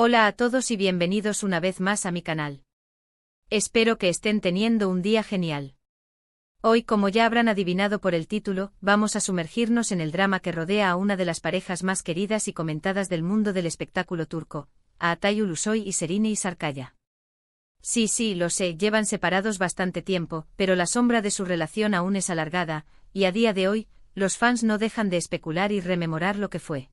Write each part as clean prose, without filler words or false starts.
Hola a todos y bienvenidos una vez más a mi canal. Espero que estén teniendo un día genial. Hoy, como ya habrán adivinado por el título, vamos a sumergirnos en el drama que rodea a una de las parejas más queridas y comentadas del mundo del espectáculo turco, a Atay Ulusoy y Serine Sarıkaya. Sí, lo sé, llevan separados bastante tiempo, pero la sombra de su relación aún es alargada, y a día de hoy, los fans no dejan de especular y rememorar lo que fue.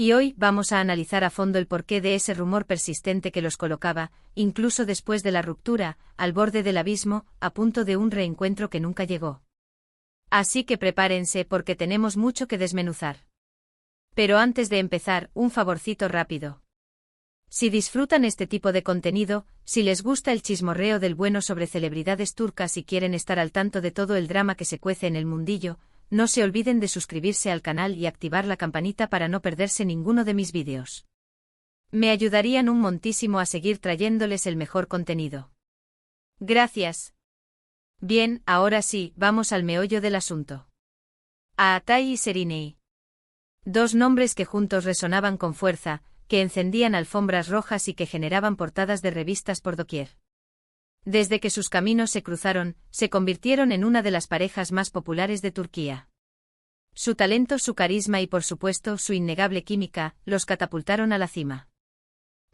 Y hoy vamos a analizar a fondo el porqué de ese rumor persistente que los colocaba, incluso después de la ruptura, al borde del abismo, a punto de un reencuentro que nunca llegó. Así que prepárense porque tenemos mucho que desmenuzar. Pero antes de empezar, un favorcito rápido. Si disfrutan este tipo de contenido, si les gusta el chismorreo del bueno sobre celebridades turcas y quieren estar al tanto de todo el drama que se cuece en el mundillo, no se olviden de suscribirse al canal y activar la campanita para no perderse ninguno de mis vídeos. Me ayudarían un montísimo a seguir trayéndoles el mejor contenido. Gracias. Bien, ahora sí, vamos al meollo del asunto. A Atay y Serine. Dos nombres que juntos resonaban con fuerza, que encendían alfombras rojas y que generaban portadas de revistas por doquier. Desde que sus caminos se cruzaron, se convirtieron en una de las parejas más populares de Turquía. Su talento, su carisma y por supuesto su innegable química, los catapultaron a la cima.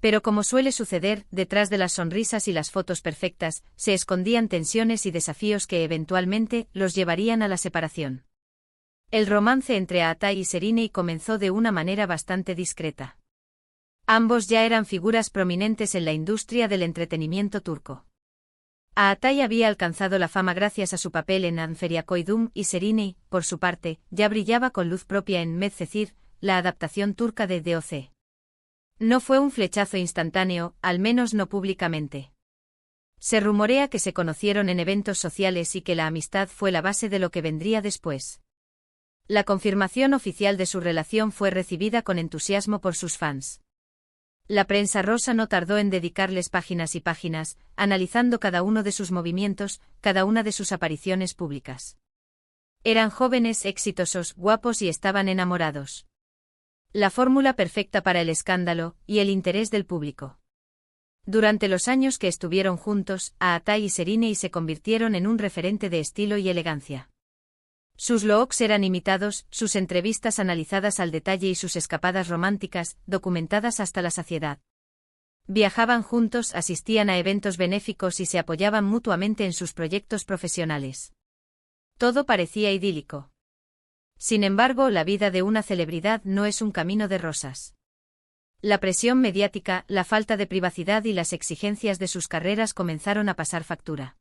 Pero como suele suceder, detrás de las sonrisas y las fotos perfectas, se escondían tensiones y desafíos que eventualmente los llevarían a la separación. El romance entre Atay y Serine comenzó de una manera bastante discreta. Ambos ya eran figuras prominentes en la industria del entretenimiento turco. Atay había alcanzado la fama gracias a su papel en Anferiakoydum y Serine, por su parte, ya brillaba con luz propia en Medcezir, la adaptación turca de DOC. No fue un flechazo instantáneo, al menos no públicamente. Se rumorea que se conocieron en eventos sociales y que la amistad fue la base de lo que vendría después. La confirmación oficial de su relación fue recibida con entusiasmo por sus fans. La prensa rosa no tardó en dedicarles páginas y páginas, analizando cada uno de sus movimientos, cada una de sus apariciones públicas. Eran jóvenes, exitosos, guapos y estaban enamorados. La fórmula perfecta para el escándalo y el interés del público. Durante los años que estuvieron juntos, Atay y Serine se convirtieron en un referente de estilo y elegancia. Sus looks eran imitados, sus entrevistas analizadas al detalle y sus escapadas románticas, documentadas hasta la saciedad. Viajaban juntos, asistían a eventos benéficos y se apoyaban mutuamente en sus proyectos profesionales. Todo parecía idílico. Sin embargo, la vida de una celebridad no es un camino de rosas. La presión mediática, la falta de privacidad y las exigencias de sus carreras comenzaron a pasar factura.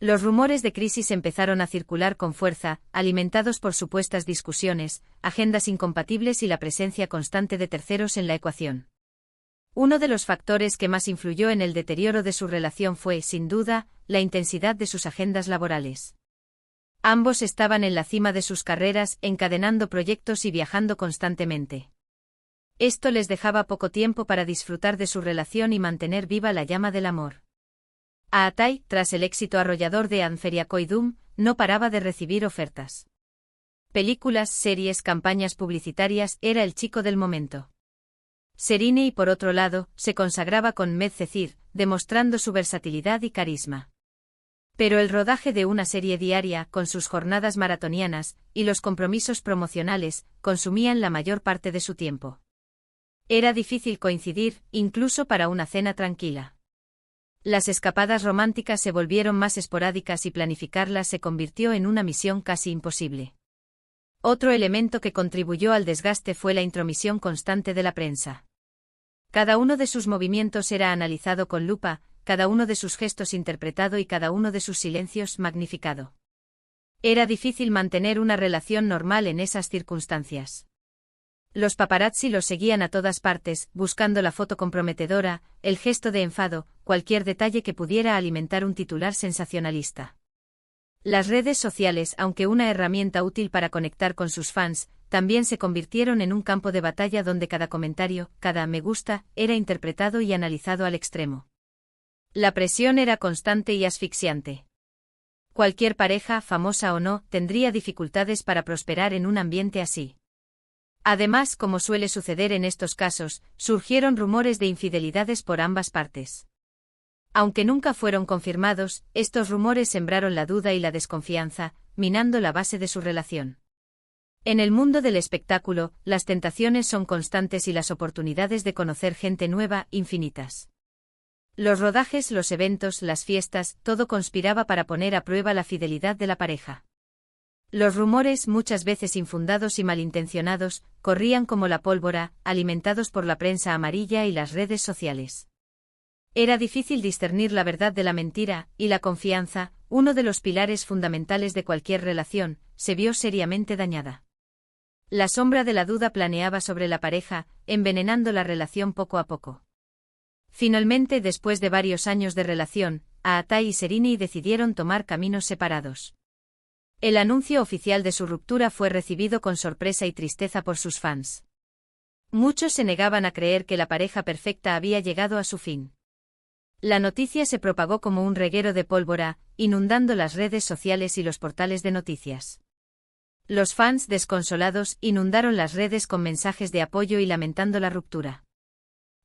Los rumores de crisis empezaron a circular con fuerza, alimentados por supuestas discusiones, agendas incompatibles y la presencia constante de terceros en la ecuación. Uno de los factores que más influyó en el deterioro de su relación fue, sin duda, la intensidad de sus agendas laborales. Ambos estaban en la cima de sus carreras, encadenando proyectos y viajando constantemente. Esto les dejaba poco tiempo para disfrutar de su relación y mantener viva la llama del amor. Atay, tras el éxito arrollador de Anferiakoydum, no paraba de recibir ofertas. Películas, series, campañas publicitarias, era el chico del momento. Serine, por otro lado, se consagraba con Medcezir, demostrando su versatilidad y carisma. Pero el rodaje de una serie diaria, con sus jornadas maratonianas, y los compromisos promocionales, consumían la mayor parte de su tiempo. Era difícil coincidir, incluso para una cena tranquila. Las escapadas románticas se volvieron más esporádicas y planificarlas se convirtió en una misión casi imposible. Otro elemento que contribuyó al desgaste fue la intromisión constante de la prensa. Cada uno de sus movimientos era analizado con lupa, cada uno de sus gestos interpretado y cada uno de sus silencios magnificado. Era difícil mantener una relación normal en esas circunstancias. Los paparazzi los seguían a todas partes, buscando la foto comprometedora, el gesto de enfado, cualquier detalle que pudiera alimentar un titular sensacionalista. Las redes sociales, aunque una herramienta útil para conectar con sus fans, también se convirtieron en un campo de batalla donde cada comentario, cada me gusta, era interpretado y analizado al extremo. La presión era constante y asfixiante. Cualquier pareja, famosa o no, tendría dificultades para prosperar en un ambiente así. Además, como suele suceder en estos casos, surgieron rumores de infidelidades por ambas partes. Aunque nunca fueron confirmados, estos rumores sembraron la duda y la desconfianza, minando la base de su relación. En el mundo del espectáculo, las tentaciones son constantes y las oportunidades de conocer gente nueva, infinitas. Los rodajes, los eventos, las fiestas, todo conspiraba para poner a prueba la fidelidad de la pareja. Los rumores, muchas veces infundados y malintencionados, corrían como la pólvora, alimentados por la prensa amarilla y las redes sociales. Era difícil discernir la verdad de la mentira, y la confianza, uno de los pilares fundamentales de cualquier relación, se vio seriamente dañada. La sombra de la duda planeaba sobre la pareja, envenenando la relación poco a poco. Finalmente, después de varios años de relación, Aatai y Serrini decidieron tomar caminos separados. El anuncio oficial de su ruptura fue recibido con sorpresa y tristeza por sus fans. Muchos se negaban a creer que la pareja perfecta había llegado a su fin. La noticia se propagó como un reguero de pólvora, inundando las redes sociales y los portales de noticias. Los fans, desconsolados, inundaron las redes con mensajes de apoyo y lamentando la ruptura.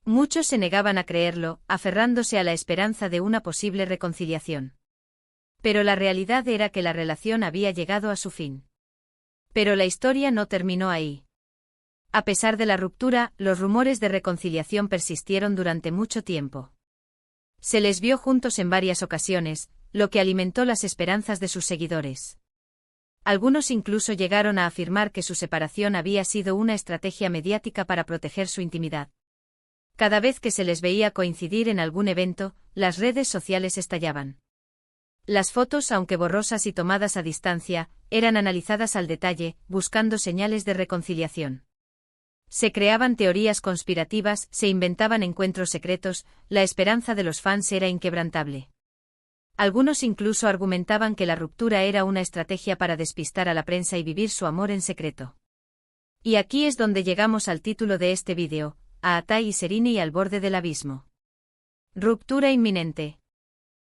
Muchos se negaban a creerlo, aferrándose a la esperanza de una posible reconciliación. Pero la realidad era que la relación había llegado a su fin. Pero la historia no terminó ahí. A pesar de la ruptura, los rumores de reconciliación persistieron durante mucho tiempo. Se les vio juntos en varias ocasiones, lo que alimentó las esperanzas de sus seguidores. Algunos incluso llegaron a afirmar que su separación había sido una estrategia mediática para proteger su intimidad. Cada vez que se les veía coincidir en algún evento, las redes sociales estallaban. Las fotos, aunque borrosas y tomadas a distancia, eran analizadas al detalle, buscando señales de reconciliación. Se creaban teorías conspirativas, se inventaban encuentros secretos, la esperanza de los fans era inquebrantable. Algunos incluso argumentaban que la ruptura era una estrategia para despistar a la prensa y vivir su amor en secreto. Y aquí es donde llegamos al título de este vídeo, Aatai y Serrini al borde del abismo. Ruptura inminente.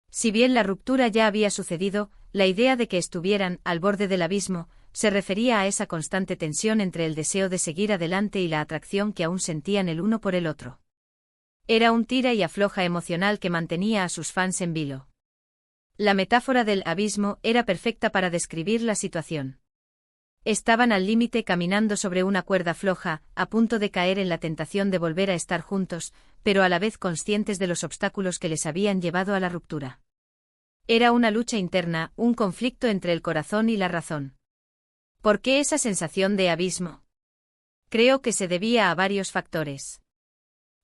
Si bien la ruptura ya había sucedido, la idea de que estuvieran al borde del abismo se refería a esa constante tensión entre el deseo de seguir adelante y la atracción que aún sentían el uno por el otro. Era un tira y afloja emocional que mantenía a sus fans en vilo. La metáfora del abismo era perfecta para describir la situación. Estaban al límite caminando sobre una cuerda floja, a punto de caer en la tentación de volver a estar juntos, pero a la vez conscientes de los obstáculos que les habían llevado a la ruptura. Era una lucha interna, un conflicto entre el corazón y la razón. ¿Por qué esa sensación de abismo? Creo que se debía a varios factores.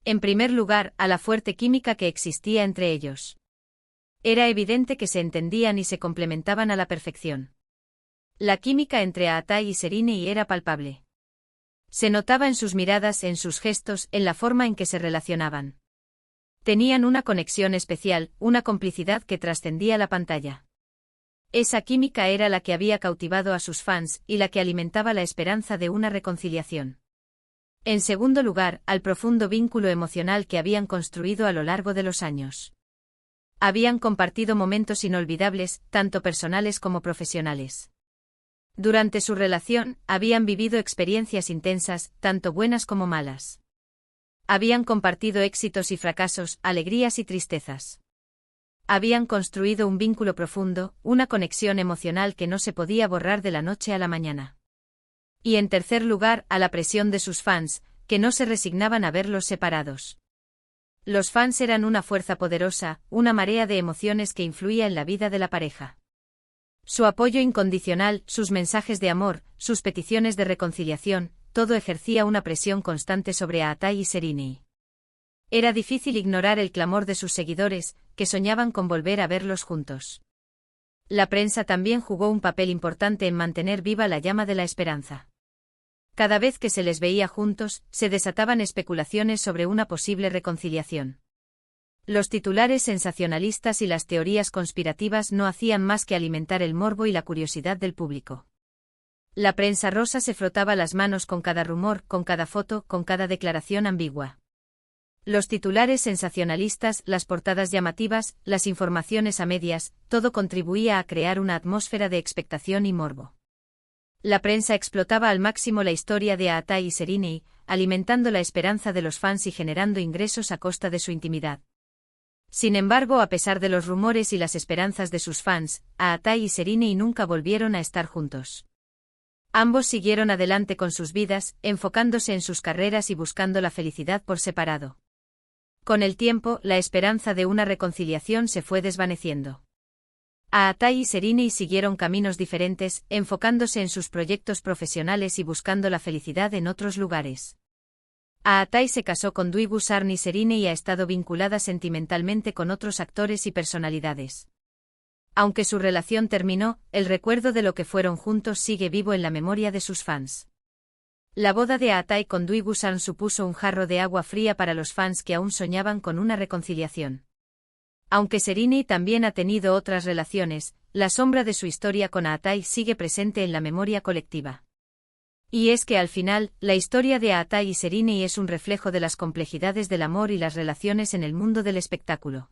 En primer lugar, a la fuerte química que existía entre ellos. Era evidente que se entendían y se complementaban a la perfección. La química entre Aatai y Serrini era palpable. Se notaba en sus miradas, en sus gestos, en la forma en que se relacionaban. Tenían una conexión especial, una complicidad que trascendía la pantalla. Esa química era la que había cautivado a sus fans y la que alimentaba la esperanza de una reconciliación. En segundo lugar, al profundo vínculo emocional que habían construido a lo largo de los años. Habían compartido momentos inolvidables, tanto personales como profesionales. Durante su relación, habían vivido experiencias intensas, tanto buenas como malas. Habían compartido éxitos y fracasos, alegrías y tristezas. Habían construido un vínculo profundo, una conexión emocional que no se podía borrar de la noche a la mañana. Y en tercer lugar, a la presión de sus fans, que no se resignaban a verlos separados. Los fans eran una fuerza poderosa, una marea de emociones que influía en la vida de la pareja. Su apoyo incondicional, sus mensajes de amor, sus peticiones de reconciliación, todo ejercía una presión constante sobre Aatai y Serrini. Era difícil ignorar el clamor de sus seguidores, que soñaban con volver a verlos juntos. La prensa también jugó un papel importante en mantener viva la llama de la esperanza. Cada vez que se les veía juntos, se desataban especulaciones sobre una posible reconciliación. Los titulares sensacionalistas y las teorías conspirativas no hacían más que alimentar el morbo y la curiosidad del público. La prensa rosa se frotaba las manos con cada rumor, con cada foto, con cada declaración ambigua. Los titulares sensacionalistas, las portadas llamativas, las informaciones a medias, todo contribuía a crear una atmósfera de expectación y morbo. La prensa explotaba al máximo la historia de Aatai y Serinei, alimentando la esperanza de los fans y generando ingresos a costa de su intimidad. Sin embargo, a pesar de los rumores y las esperanzas de sus fans, Aatai y Serinei nunca volvieron a estar juntos. Ambos siguieron adelante con sus vidas, enfocándose en sus carreras y buscando la felicidad por separado. Con el tiempo, la esperanza de una reconciliación se fue desvaneciendo. Aatai y Serinei siguieron caminos diferentes, enfocándose en sus proyectos profesionales y buscando la felicidad en otros lugares. Aatai se casó con Dwi Busarni Serinei y ha estado vinculada sentimentalmente con otros actores y personalidades. Aunque su relación terminó, el recuerdo de lo que fueron juntos sigue vivo en la memoria de sus fans. La boda de Aatai con Dwi Busarni supuso un jarro de agua fría para los fans que aún soñaban con una reconciliación. Aunque Serinei también ha tenido otras relaciones, la sombra de su historia con Aatai sigue presente en la memoria colectiva. Y es que al final, la historia de Aatai y Serinei es un reflejo de las complejidades del amor y las relaciones en el mundo del espectáculo.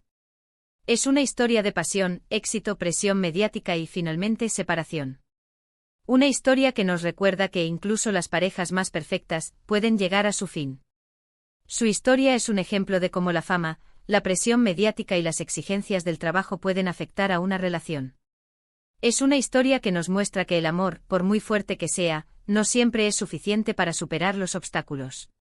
Es una historia de pasión, éxito, presión mediática y finalmente separación. Una historia que nos recuerda que incluso las parejas más perfectas pueden llegar a su fin. Su historia es un ejemplo de cómo la fama, la presión mediática y las exigencias del trabajo pueden afectar a una relación. Es una historia que nos muestra que el amor, por muy fuerte que sea, no siempre es suficiente para superar los obstáculos.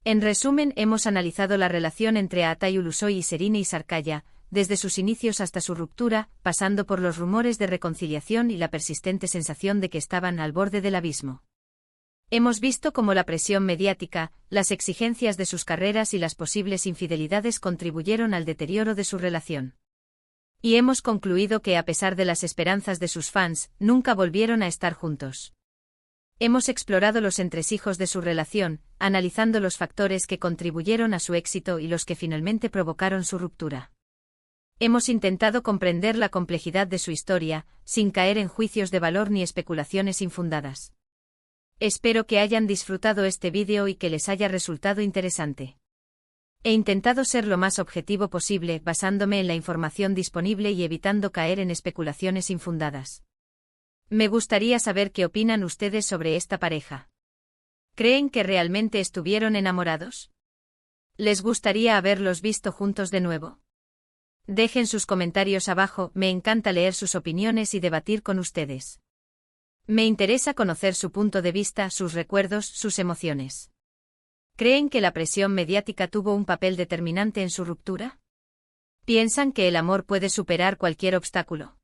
En resumen, hemos analizado la relación entre Aatai Ulusoy y Serinei Sarkaya, desde sus inicios hasta su ruptura, pasando por los rumores de reconciliación y la persistente sensación de que estaban al borde del abismo. Hemos visto cómo la presión mediática, las exigencias de sus carreras y las posibles infidelidades contribuyeron al deterioro de su relación. Y hemos concluido que a pesar de las esperanzas de sus fans, nunca volvieron a estar juntos. Hemos explorado los entresijos de su relación, analizando los factores que contribuyeron a su éxito y los que finalmente provocaron su ruptura. Hemos intentado comprender la complejidad de su historia, sin caer en juicios de valor ni especulaciones infundadas. Espero que hayan disfrutado este vídeo y que les haya resultado interesante. He intentado ser lo más objetivo posible, basándome en la información disponible y evitando caer en especulaciones infundadas. Me gustaría saber qué opinan ustedes sobre esta pareja. ¿Creen que realmente estuvieron enamorados? ¿Les gustaría haberlos visto juntos de nuevo? Dejen sus comentarios abajo, me encanta leer sus opiniones y debatir con ustedes. Me interesa conocer su punto de vista, sus recuerdos, sus emociones. ¿Creen que la presión mediática tuvo un papel determinante en su ruptura? ¿Piensan que el amor puede superar cualquier obstáculo?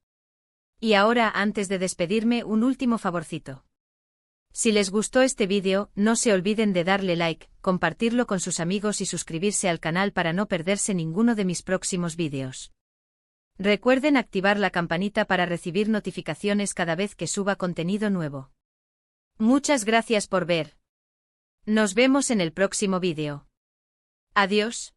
Y ahora, antes de despedirme, un último favorcito. Si les gustó este vídeo, no se olviden de darle like, compartirlo con sus amigos y suscribirse al canal para no perderse ninguno de mis próximos vídeos. Recuerden activar la campanita para recibir notificaciones cada vez que suba contenido nuevo. Muchas gracias por ver. Nos vemos en el próximo vídeo. Adiós.